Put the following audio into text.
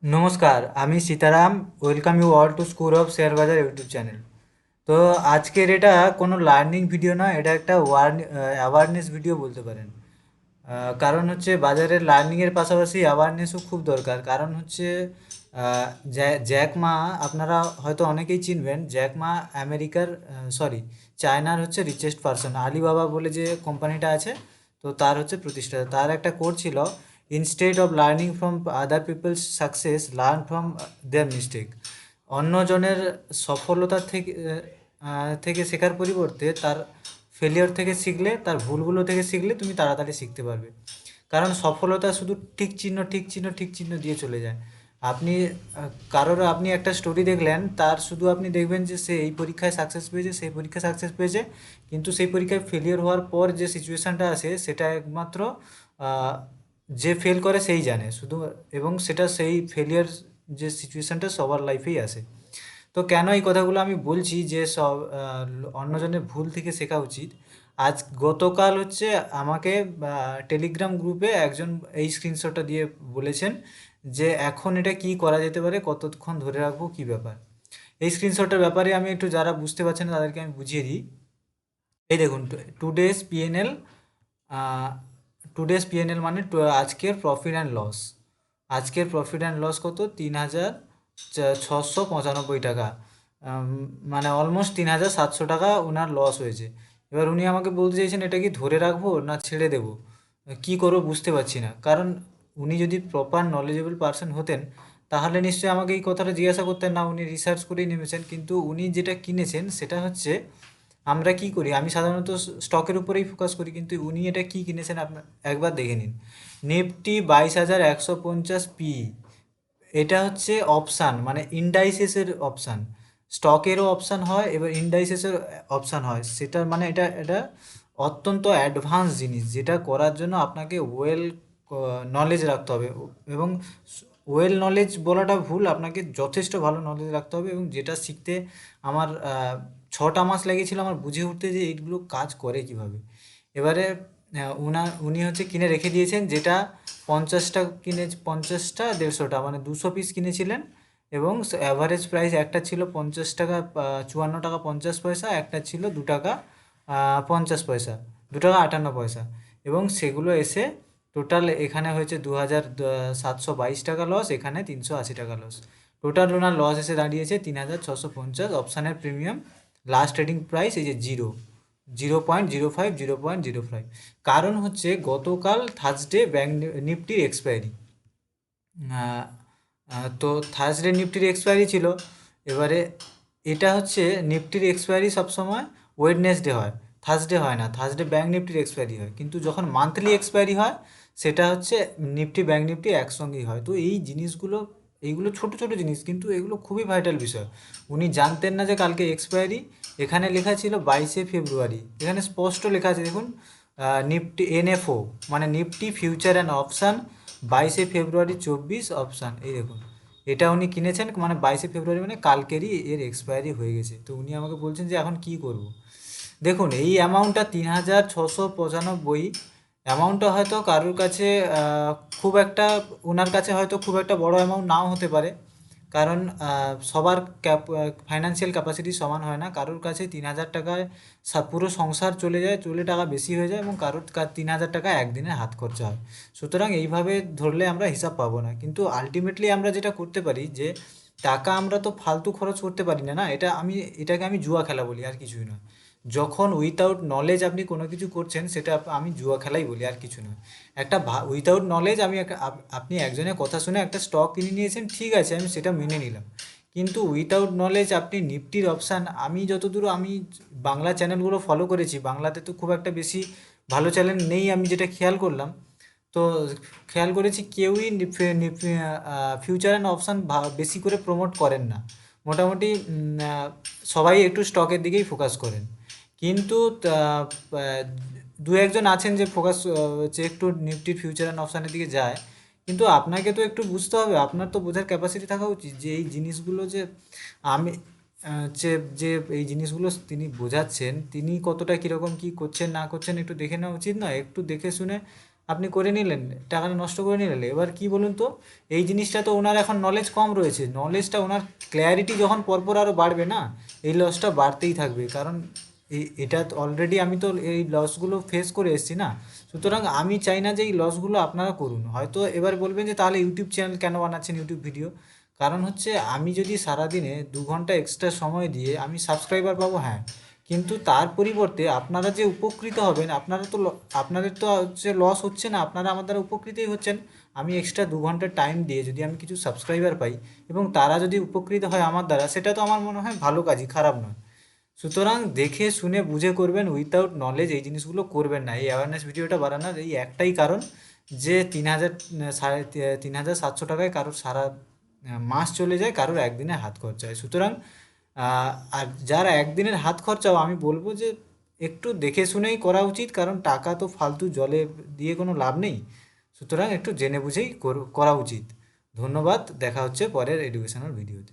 নমস্কার, আমি Sitaram. Welcome you all to school of share bazaar YouTube channel. তো আজকের এটা কোনো লার্নিং ভিডিও নয়, এটা একটা অ্যাওয়ারনেস ভিডিও বলতে পারেন। কারণ হচ্ছে বাজারের লার্নিংয়ের পাশাপাশি অ্যাওয়ারনেসও খুব দরকার। কারণ হচ্ছে জ্যাক মা, আপনারা হয়তো অনেকেই চিনবেন। জ্যাক মা আমেরিকার, সরি, চায়নার হচ্ছে রিচেস্ট পারসন। আলিবাবা বলে যে কোম্পানিটা আছে, তো তার হচ্ছে প্রতিষ্ঠাতা। তার একটা কোড ছিল, instead of learning from other peoples success, learn from their mistake. অন্যজনের সফলতা থেকে শেখার পরিবর্তে তার ফেলিওর থেকে শিখলে, তার ভুলগুলো থেকে শিখলে তুমি তাড়াতাড়ি শিখতে পারবে। কারণ সফলতা শুধু ঠিক চিহ্ন, ঠিক চিহ্ন, ঠিক চিহ্ন দিয়ে চলে যায়। আপনি আপনি একটা স্টোরি দেখলেন, তার শুধু আপনি দেখবেন যে সে এই পরীক্ষায় সাকসেস পেয়েছে, সেই পরীক্ষায় সাকসেস পেয়েছে, কিন্তু সেই পরীক্ষায় ফেলিওর হওয়ার পর যে সিচুয়েশানটা আসে সেটা একমাত্র আহ, যে ফেল করে সেই জানে শুধু। এবং সেটা সেই ফেলিয়ার যে সিচুয়েশানটা সবার লাইফেই আসে। তো কেন এই কথাগুলো আমি বলছি যে অন্যজনের ভুল থেকে শেখা উচিত। গতকাল হচ্ছে আমাকে টেলিগ্রাম গ্রুপে একজন এই স্ক্রিনশটটা দিয়ে বলেছেন যে এখন এটা কি করা যেতে পারে, কতক্ষণ ধরে রাখবো, কি ব্যাপার। এই স্ক্রিনশটটার ব্যাপারে আমি একটু, যারা বুঝতে পারছেন না তাদেরকে আমি বুঝিয়ে দিই। এই দেখুন, টুডেস পিএনএল, টুডেস পিএনএল মানে আজকের প্রফিট অ্যান্ড লস। আজকের প্রফিট অ্যান্ড লস কত? 3,695 টাকা। মানে অলমোস্ট 3,700 টাকা ওনার লস হয়েছে। এবার উনি আমাকে বলতে চাইছেন, এটা কি ধরে রাখবো না ছেড়ে দেবো, কি করবো বুঝতে পারছি না। কারণ উনি যদি প্রপার নলেজেবল পারসন হতেন, তাহলে নিশ্চয়ই আমাকে এই কথাটা জিজ্ঞাসা করতেন না। উনি রিসার্চ করেই নেমেছেন, কিন্তু উনি যেটা কিনেছেন সেটা হচ্ছে, আমরা কি করি, আমি সাধারণত স্টকের উপরেই ফোকাস করি, কিন্তু উনি এটা কি কিনেছেন আপনার একবার দেখে নিন। Nifty 22,150 P. এটা হচ্ছে অপশান, মানে ইন্ডাইসেসের অপশান। স্টকেরও অপশান হয়, এবার ইন্ডাইসেসের অপশান হয়। সেটা মানে এটা এটা অত্যন্ত অ্যাডভান্স জিনিস, যেটা করার জন্য আপনাকে ওয়েল নলেজ রাখতে হবে। এবং ওয়েল নলেজ বলাটা ভুল, আপনাকে যথেষ্ট ভালো নলেজ রাখতে হবে। এবং যেটা শিখতে আমার 6টা মাস লেগেছিল আমার বুঝে উঠতে যে এইগুলো কাজ করে কিভাবে। এবারে উনি হচ্ছে কিনে রেখে দিয়েছেন, যেটা 50টা কিনে, 50টা 150টা মানে 200 পিস কিনেছিলেন। এবং অ্যাভারেজ প্রাইস একটা ছিল 50 টাকা 54 টাকা 50 পয়সা, একটা ছিল 2 টাকা 50 পয়সা, 2 টাকা 58 পয়সা। এবং সেগুলো এসে টোটাল এখানে হয়েছে 2,722 টাকা লস, এখানে 380 টাকা লস। টোটাল ওনার লস এসে দাঁড়িয়েছে 3,650। অপশানের প্রিমিয়াম লাস্ট ট্রেডিং প্রাইস এই যে জিরো, 0.05, 0.05। কারণ হচ্ছে গতকাল থার্সডে ব্যাঙ্ক নিফটির এক্সপায়ারি। তো থার্সডে নিফটির এক্সপায়ারি ছিল। এবারে এটা হচ্ছে নিফটির এক্সপায়ারি সবসময় ওয়েডনেসডে হয়, থার্সডে হয় না। থার্সডে ব্যাঙ্ক নিফটির এক্সপায়ারি হয়, কিন্তু যখন মান্থলি এক্সপায়ারি হয় সেটা হচ্ছে নিফটি ব্যাঙ্ক নিফটি একসঙ্গেই হয়। তো এই জিনিসগুলো, এইগুলো ছোট ছোট জিনিস, কিন্তু এগুলো খুবই ভাইটাল বিষয়। উনি জানতেন না যে কালকে এক্সপায়ারি। এখানে লেখা ছিল 22শে ফেব্রুয়ারি, এখানে স্পষ্ট লেখা আছে দেখুন, নিফটি এনএফও মানে নিফটি ফিউচার অ্যান্ড অপশান, 22শে ফেব্রুয়ারি 24 অপশান। এই দেখুন, এটা উনি কিনেছেন মানে 22শে ফেব্রুয়ারি, মানে কালকেরই এর এক্সপায়ারি হয়ে গেছে। তো উনি আমাকে বলছেন যে এখন কি করব। দেখুন, এই অ্যামাউন্টটা 3,695। অ্যামাউন্টটা হয়তো কারোর কাছে খুব একটা, ওনার কাছে হয়তো খুব একটা বড় অ্যামাউন্ট নাও হতে পারে। কারণ সবার ফাইন্যান্সিয়াল ক্যাপাসিটি সমান হয় না। কারোর কাছে 3,000 টাকায় পুরো সংসার চলে যায়, চলে টাকা বেশি হয়ে যায়, এবং কারোর 3,000 টাকা একদিনে হাত খরচা হয়। সুতরাং এইভাবে ধরলে আমরা হিসাব পাবো না। কিন্তু আলটিমেটলি আমরা যেটা করতে পারি যে, টাকা আমরা তো ফালতু খরচ করতে পারি না, না। এটাকে আমি জুয়া খেলা বলি, আর কিছুই নয়। যখন উইথাউট নলেজ আপনি কোনো কিছু করছেন, সেটা আমি জুয়া খেলাই বলি, আর কিছু নয়। উইথাউট নলেজ আপনি একজনের কথা শুনে একটা স্টক কিনে নিয়েছেন, ঠিক আছে, আমি সেটা মেনে নিলাম। কিন্তু উইথাউট নলেজ আপনি নিফটির অপশান, আমি যতদূর আমি বাংলা চ্যানেলগুলো ফলো করেছি, বাংলাতে তো খুব একটা বেশি ভালো চ্যানেল নেই আমি যেটা খেয়াল করলাম। তো খেয়াল করেছি কেউই ফিউচার অ্যান্ড অপশান বেশি করে প্রমোট করেন না। মোটামুটি সবাই একটু স্টকের দিকেই ফোকাস করেন। কিন্তু আহ, দু একজন আছেন যে ফোকাস, যে একটু নিফটির ফিউচার অ্যান্ড অপশানের দিকে যায়। কিন্তু আপনাকে তো একটু বুঝতে হবে, আপনার তো বোঝার ক্যাপাসিটি থাকা উচিত যে এই জিনিসগুলো যে আমি যে যে এই জিনিসগুলো তিনি বোঝাচ্ছেন, তিনি কতটা কীরকম কী করছেন না করছেন একটু দেখে নেওয়া উচিত নয়? একটু দেখে শুনে আপনি করে নিলেন, টাকাটা নষ্ট করে নিলেন। এবার কি বলুন তো, এই জিনিসটা তো ওনার এখন নলেজ কম রয়েছে, নলেজটা ওনার ক্ল্যারিটি যখন পরপর আরও বাড়বে না, এই লসটা বাড়তেই থাকবে। কারণ এটা অলরেডি আমি তো এই লসগুলো ফেস করে এসেছি না। সুতরাং আমি চাই না যে এই লসগুলো আপনারা করুন। হয়তো এবার বলবেন যে তাহলে ইউটিউব চ্যানেল কেন বানাচ্ছেন, ইউটিউব ভিডিও? কারণ হচ্ছে আমি যদি সারাদিনে 2 ঘন্টা এক্সট্রা সময় দিয়ে আমি সাবস্ক্রাইবার পাবো, হ্যাঁ, কিন্তু তার পরিবর্তে আপনারা যে উপকৃত হবেন, আপনারা তো আপনাদের তো হচ্ছে লস হচ্ছে না, আপনারা আমার দ্বারা উপকৃতই হচ্ছেন। আমি এক্সট্রা 2 ঘন্টা টাইম দিয়ে যদি আমি কিছু সাবস্ক্রাইবার পাই এবং তারা যদি উপকৃত হয় আমার দ্বারা, সেটা তো আমার মনে হয় ভালো কাজই, খারাপ নয়। সুতরাং দেখে শুনে বুঝে করবেন, উইথাউট নলেজ এই জিনিসগুলো করবেন না। এই অ্যাওয়ারনেস ভিডিওটা বানানোর এই একটাই কারণ যে 3,000 সাড়ে 3,700 টাকায় কারোর সারা মাস চলে যায়, কারোর একদিনে হাত খরচা হয়। সুতরাং আর যারা একদিনের হাত খরচাও, আমি বলবো যে একটু দেখে শুনেই করা উচিত, কারণ টাকা তো ফালতু জলে দিয়ে কোনো লাভ নেই। সুতরাং একটু জেনে বুঝেই করা উচিত। ধন্যবাদ, দেখা হচ্ছে পরের এডুকেশনাল ভিডিওতে।